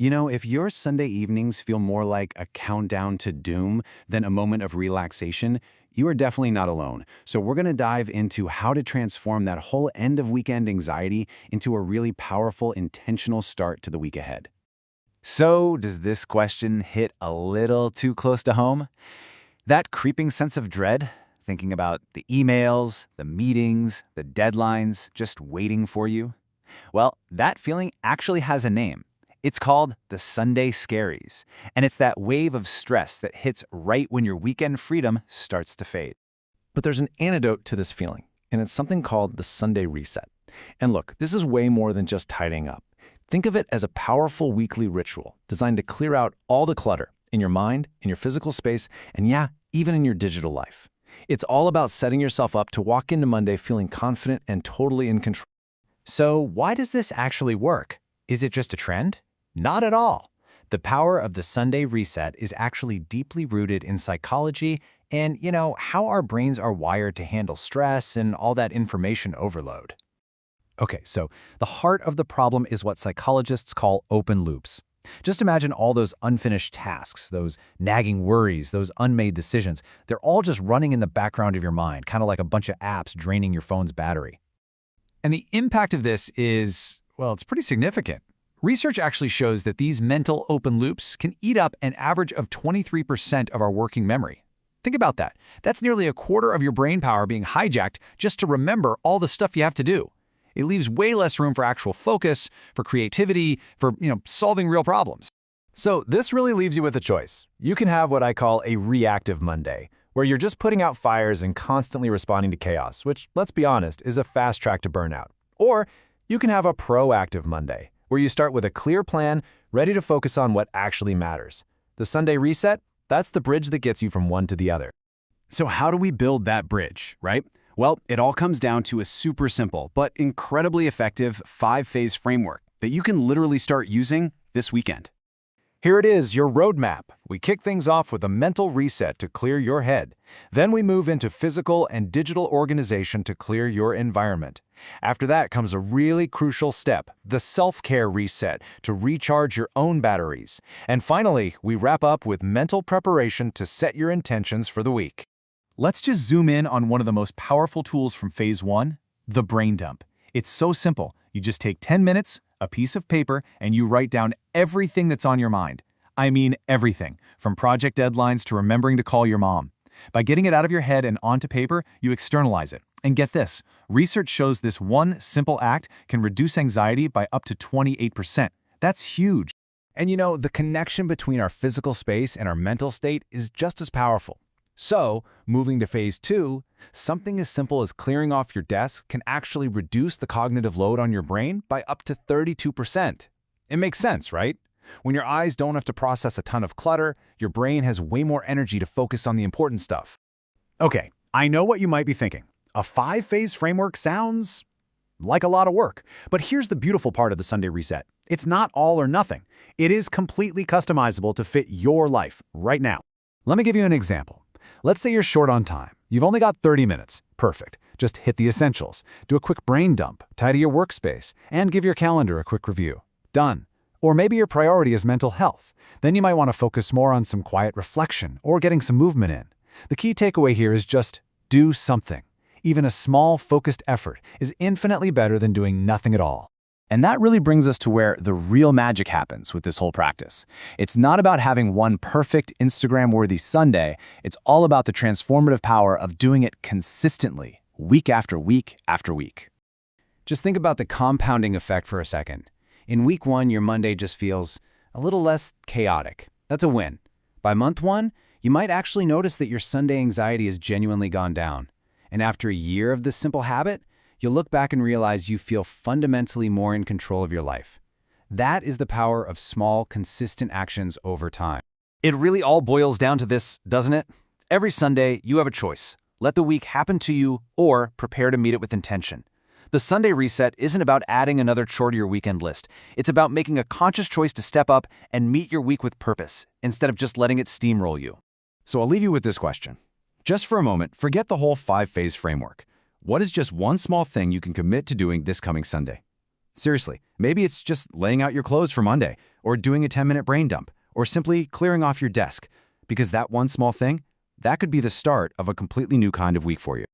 If your Sunday evenings feel more like a countdown to doom than a moment of relaxation, you are definitely not alone. So we're going to dive into how to transform that whole end of weekend anxiety into a really powerful, intentional start to the week ahead. So, does this question hit a little too close to home? That creeping sense of dread, thinking about the emails, the meetings, the deadlines just waiting for you? Well, that feeling actually has a name. It's called the Sunday Scaries, and it's that wave of stress that hits right when your weekend freedom starts to fade. But there's an antidote to this feeling, and it's something called the Sunday reset. And look, this is way more than just tidying up. Think of it as a powerful weekly ritual designed to clear out all the clutter in your mind, in your physical space, and yeah, even in your digital life. It's all about setting yourself up to walk into Monday feeling confident and totally in control. So, why does this actually work? Is it just a trend? Not at all. The power of the Sunday reset is actually deeply rooted in psychology and, how our brains are wired to handle stress and all that information overload. Okay, so the heart of the problem is what psychologists call open loops. Just imagine all those unfinished tasks, those nagging worries, those unmade decisions. They're all just running in the background of your mind, kind of like a bunch of apps draining your phone's battery. And the impact of this is, well, it's pretty significant. Research actually shows that these mental open loops can eat up an average of 23% of our working memory. Think about that. That's nearly a quarter of your brain power being hijacked just to remember all the stuff you have to do. It leaves way less room for actual focus, for creativity, for, solving real problems. So this really leaves you with a choice. You can have what I call a reactive Monday, where you're just putting out fires and constantly responding to chaos, which, let's be honest, is a fast track to burnout. Or you can have a proactive Monday, where you start with a clear plan, ready to focus on what actually matters. The Sunday reset, that's the bridge that gets you from one to the other. So how do we build that bridge, right? Well, it all comes down to a super simple but incredibly effective 5-phase framework that you can literally start using this weekend. Here it is, your roadmap. We kick things off with a mental reset to clear your head. Then we move into physical and digital organization to clear your environment. After that comes a really crucial step, the self-care reset to recharge your own batteries. And finally, we wrap up with mental preparation to set your intentions for the week. Let's just zoom in on one of the most powerful tools from Phase 1, the brain dump. It's so simple. You just take 10 minutes, a piece of paper, and you write down everything that's on your mind. I mean everything, from project deadlines to remembering to call your mom. By getting it out of your head and onto paper, you externalize it. And get this, research shows this one simple act can reduce anxiety by up to 28%. That's huge. And the connection between our physical space and our mental state is just as powerful. So, moving to Phase 2, something as simple as clearing off your desk can actually reduce the cognitive load on your brain by up to 32%. It makes sense, right? When your eyes don't have to process a ton of clutter, your brain has way more energy to focus on the important stuff. Okay, I know what you might be thinking. A 5-phase framework sounds like a lot of work. But here's the beautiful part of the Sunday reset. It's not all or nothing. It is completely customizable to fit your life right now. Let me give you an example. Let's say you're short on time. You've only got 30 minutes. Perfect. Just hit the essentials. Do a quick brain dump, tidy your workspace, and give your calendar a quick review. Done. Or maybe your priority is mental health. Then you might want to focus more on some quiet reflection or getting some movement in. The key takeaway here is just do something. Even a small, focused effort is infinitely better than doing nothing at all. And that really brings us to where the real magic happens with this whole practice. It's not about having one perfect Instagram-worthy Sunday. It's all about the transformative power of doing it consistently, week after week after week. Just think about the compounding effect for a second. In week 1, your Monday just feels a little less chaotic. That's a win. By month 1, you might actually notice that your Sunday anxiety has genuinely gone down. And after a year of this simple habit, you'll look back and realize you feel fundamentally more in control of your life. That is the power of small, consistent actions over time. It really all boils down to this, doesn't it? Every Sunday, you have a choice. Let the week happen to you or prepare to meet it with intention. The Sunday reset isn't about adding another chore to your weekend list. It's about making a conscious choice to step up and meet your week with purpose, instead of just letting it steamroll you. So I'll leave you with this question. Just for a moment, forget the whole 5-phase framework. What is just one small thing you can commit to doing this coming Sunday? Seriously, maybe it's just laying out your clothes for Monday, or doing a 10-minute brain dump, or simply clearing off your desk. Because that one small thing, that could be the start of a completely new kind of week for you.